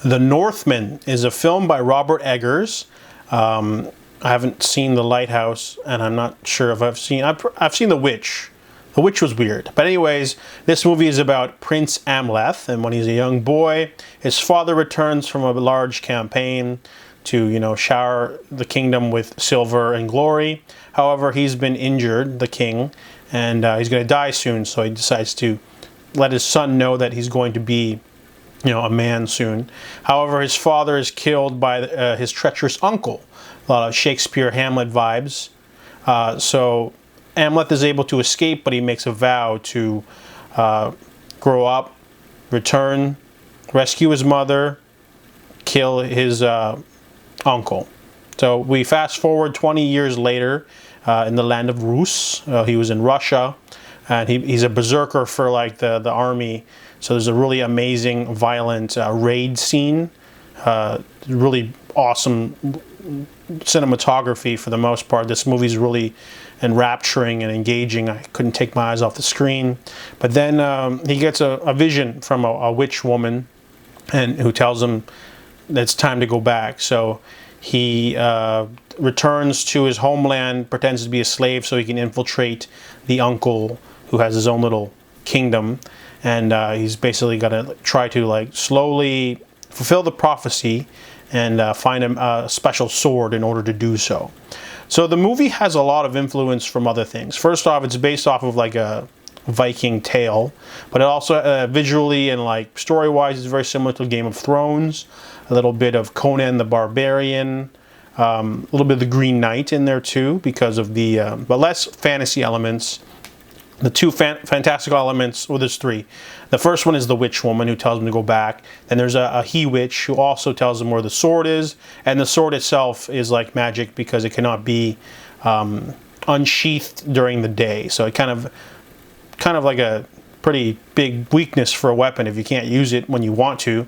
The Northman is a film by Robert Eggers. I haven't seen The Lighthouse, and I'm not sure if I've seen The Witch. The Witch was weird. But anyways, this movie is about Prince Amleth, and when he's a young boy, his father returns from a large campaign to, shower the kingdom with silver and glory. However, he's been injured, the king, and he's going to die soon, so he decides to let his son know that he's going to be a man soon. However, his father is killed by his treacherous uncle. A lot of Shakespeare Hamlet vibes. So Amleth is able to escape, but he makes a vow to grow up, return, rescue his mother, kill his uncle. So we fast forward 20 years later in the land of Rus. He was in Russia, and he's a berserker for like the army. So there's a really amazing, violent raid scene. Really awesome cinematography for the most part. This movie's really enrapturing and engaging. I couldn't take my eyes off the screen. But then he gets a vision from a witch woman, and who tells him that it's time to go back. So he returns to his homeland, pretends to be a slave so he can infiltrate the uncle who has his own little kingdom. And he's basically got to try to slowly fulfill the prophecy and find a special sword in order to do so. So the movie has a lot of influence from other things. First off, it's based off of like a Viking tale, but it also visually and story-wise is very similar to Game of Thrones. A little bit of Conan the Barbarian, a little bit of the Green Knight in there too, because of the but less fantasy elements. The two fantastical elements, well, there's three. The first one is the witch woman who tells him to go back. Then there's a he-witch who also tells him where the sword is. And the sword itself is like magic because it cannot be unsheathed during the day. So it kind of like a pretty big weakness for a weapon if you can't use it when you want to.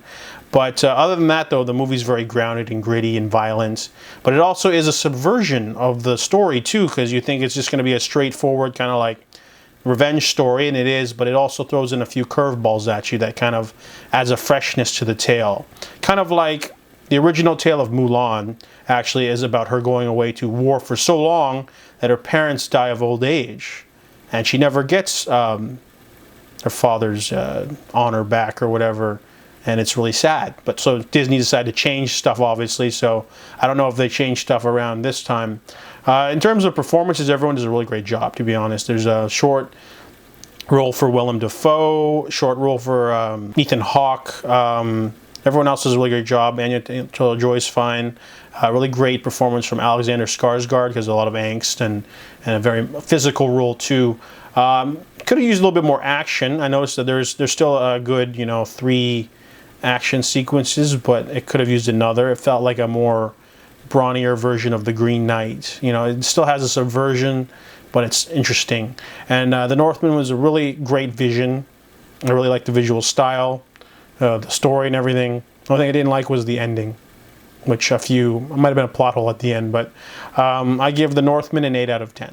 But other than that, though, the movie's very grounded and gritty and violent. But it also is a subversion of the story, too, because you think it's just going to be a straightforward kind of revenge story, and it is, but it also throws in a few curveballs at you that kind of adds a freshness to the tale. Kind of like the original tale of Mulan actually is about her going away to war for so long that her parents die of old age, and she never gets her father's honor back or whatever, and it's really sad. But so Disney decided to change stuff, obviously, so I don't know if they changed stuff around this time. In terms of performances, everyone does a really great job, to be honest. There's a short role for Willem Dafoe, short role for Ethan Hawke. Everyone else does a really great job. Anya Taylor-Joy's fine. Really great performance from Alexander Skarsgård, because a lot of angst and a very physical role too. Could have used a little bit more action. I noticed that there's still a good 3 action sequences, but it could have used another. It felt like a more brawnier version of the Green Knight. It still has a subversion, but it's interesting. And The Northman was a really great vision. I really liked the visual style, the story and everything. The only thing I didn't like was the ending, which might have been a plot hole at the end, but I give The Northman an 8 out of 10.